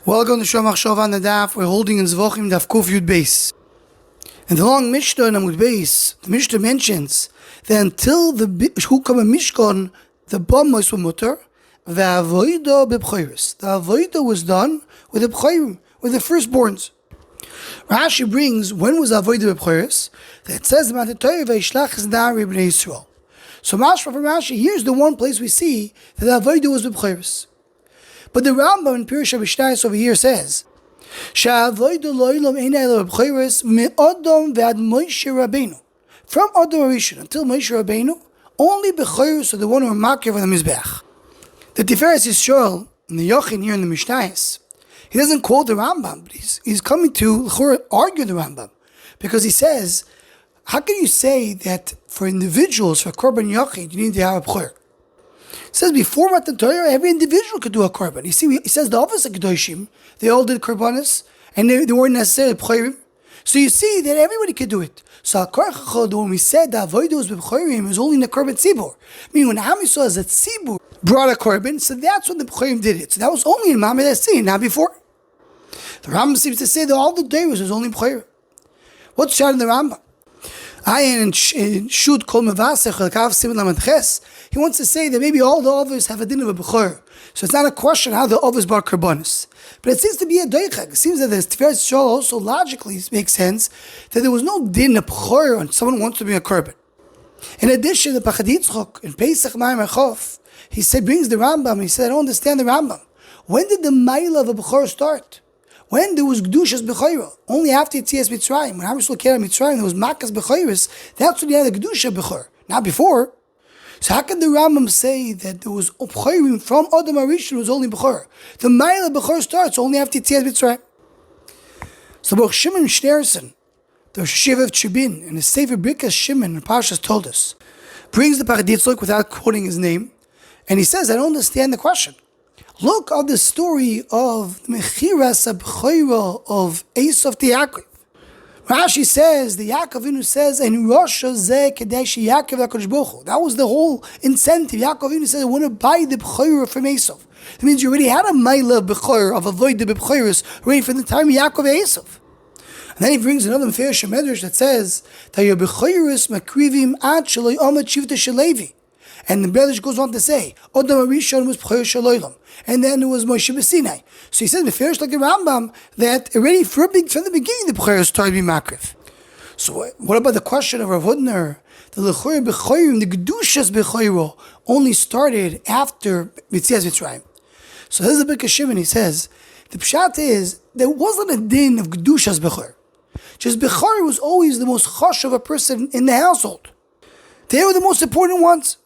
Welcome to Shomach Shov on the Daf. We're holding in Zevachim Daf Kuf Yud Beis. In the long Mishnah in Amud Beis, the Mishnah mentions that until the Hukam Mishkan, the Bamos were mutter, the Avoda Bechoros. The Avoda was done with the Bechorim, with the firstborns. Rashi brings, when was Avoda Bechoros? That says about the Torah Veishlach is Nari Bnei Yisrael. So Mashma from Rashi, here's the one place we see that the Avoda was Bechoros. But the Rambam in Pirush HaMishnayos over here says, "Sha'avoda lo'olam ein ela b'choros me'adam ve'ad Moshe Rabbeinu." From Adam Rishon until Moshe Rabbeinu, only b'choros are the one who are makir on the Mizbech. The Tiferes Yisrael in the Yochin here in the Mishnayos, he doesn't quote the Rambam, but he's coming to argue the Rambam, because he says, how can you say that for individuals, for Korban Yachid, you need to have a b'chor? It says before Matan Torah, every individual could do a korban. You see, he says the office of Kedoshim, they all did korbanos, and they weren't necessarily b'chorim. So you see that everybody could do it. So when we said that Avodah was b'chorim, it was only in the korban tzibur. Meaning when Am Yisrael as a tzibur brought a korban, so that's when the b'chorim did it. So that was only in Mamad Aseh, not before. The Rambam seems to say that all the days was only b'chorim. What's shot in the Rambam? In Shud Kol Mevasech Chelkav Siman Lamed Ches, he wants to say that maybe all the others have a din of a b'chor. So it's not a question how the others bar karbonis. But it seems to be a doichag. It seems that the Tiferes Yisrael also logically makes sense that there was no din of b'chor when someone wants to bring a korban. In addition, the Pachad Yitzchok in Pesach Ma'amar Chof, he brings the Rambam. He said, I don't understand the Rambam. When did the Maila of a b'chor start? When there was Kedushas B'chayra, only after Yetzias Mitzrayim, when Am Yisrael came out of Mitzrayim, there was Makas B'chayras, that's when you had the Kedusha B'chor, not before. So how can the Rambam say that there was B'chayrim from Adam HaRishon was only B'chor? The Maila B'chor starts only after Yetzias Mitzrayim. So Baruch Shimon Schneerson, the Rosh Hashiva of Chibin, and his Sefer Birkas Shimon, and Parshas told us, brings the Pachad Yitzchok without quoting his name, and he says, I don't understand the question. Look at the story of the Mechiras HaB'chayra of Esav to Yaakov. Rashi says, the Yaakov Avinu says, "En Rosh Zeh Kadesh Yaakov HaKadosh Baruch Hu." That was the whole incentive. Yaakov Avinu says, I want to buy the B'chayra from Esav. That means you already had a Maila B'chayra of Avodah B'chayras already from the time of Yaakov and Esav. And then he brings another Meferish Medrash that says, that your B'chayras makrivim ad shaloi omet shivta shalevi. And the Medrash goes on to say, Adam HaRishon was B'chayr Shaloilam. And then it was Moshe B'Sinai. So he says, Meferish like the Rambam, that already from the beginning the B'chayr started to be makriv. So what about the question of Rav Hudner? The L'chayr B'chayrim, the Kedushas B'chayro, only started after Yetzias Mitzrayim. So this is the Birkas Shimon, he says, the Pshat is, there wasn't a din of Kedushas B'chayr. Just B'chayr was always the most chosh of a person in the household. They were the most important ones.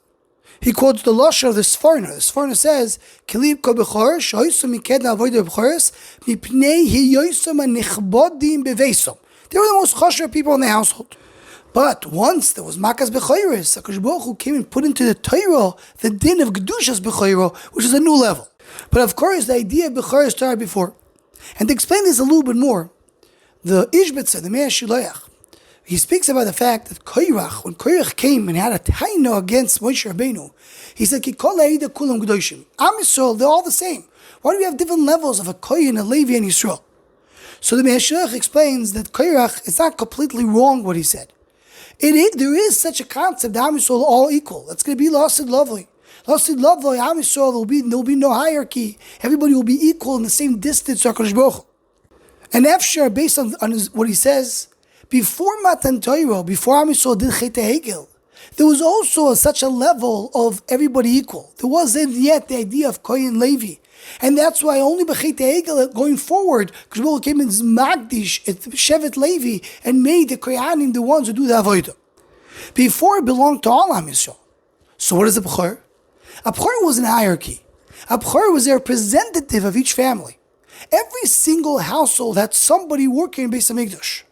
He quotes the Lashon of the Sforno. The Sforno says, "Kilib kol bechor shoysom miked avodah bechores mipnei hiyosom anichbodim beveisom." They were the most chosher people in the household. But once there was makas bechores, HaKadosh Baruch Hu came and put into the Torah the din of kedushas bechora, which is a new level. But of course, the idea of bechor started before. And to explain this a little bit more, the Ishbitzer, the Meir Shiloach, he speaks about the fact that Korach, when Korach came and had a taino against Moshe Rabbeinu, he said, Ki kol ha'ida kulam kedoshim. Am Yisrael, they're all the same. Why do we have different levels of a Kohen, a Levi, and Yisrael? So the Meir explains that Korach is not completely wrong what he said. There is such a concept that Am Yisrael are all equal. That's going to be Lasid Lovely. Lasid Lovely, Am Yisrael, there will be no hierarchy. Everybody will be equal in the same distance to HaKadosh Baruch Hu. And Efshar, based on what he says, before Matan Torah, before Am Yisrael did Chet HaHegel, there was also such a level of everybody equal. There wasn't yet the idea of Kohen Levi. And that's why only by Chet HaHegel going forward, Kishbol came in Magdish, Shevet Levi, and made the Kohanim the ones who do the Avodah. Before it belonged to all Am Yisrael. So what is a B'chor? A B'chor was an hierarchy. A B'chor was a representative of each family. Every single household had somebody working in Beis HaMikdash.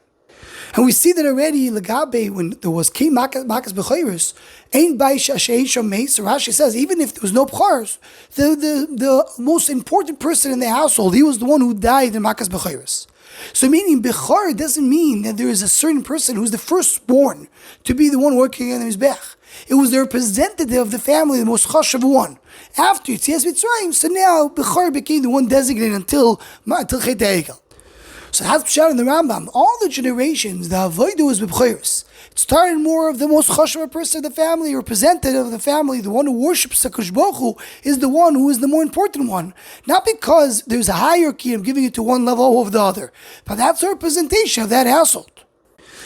And we see that already, Legabe, when there was King Makas B'chayris, Ein Baish Asheisham Meis, Rashi says, even if there was no B'chars, the most important person in the household, he was the one who died in Makas B'chayris. So meaning, B'char doesn't mean that there is a certain person who's the firstborn to be the one working in the Mizbech. It was the representative of the family, the most chashav one. After Yetzias Mitzrayim, so now Bechor became the one designated until Chet HaEgel. So that's Pshat in the Rambam. All the generations, the Avodah was Bechoros. It started more of the most chashav person of the family, representative of the family, the one who worships HaKadosh Baruch Hu is the one who is the more important one. Not because there's a hierarchy of giving it to one level over the other, but that's a representation of that household.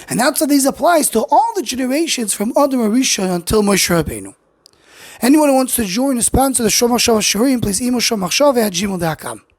And that's how this applies to all the generations from Adam HaRishon until Moshe Rabbeinu. Anyone who wants to join or sponsor the Shom HaShav Shiurim, please email shomachshav@gmail.com.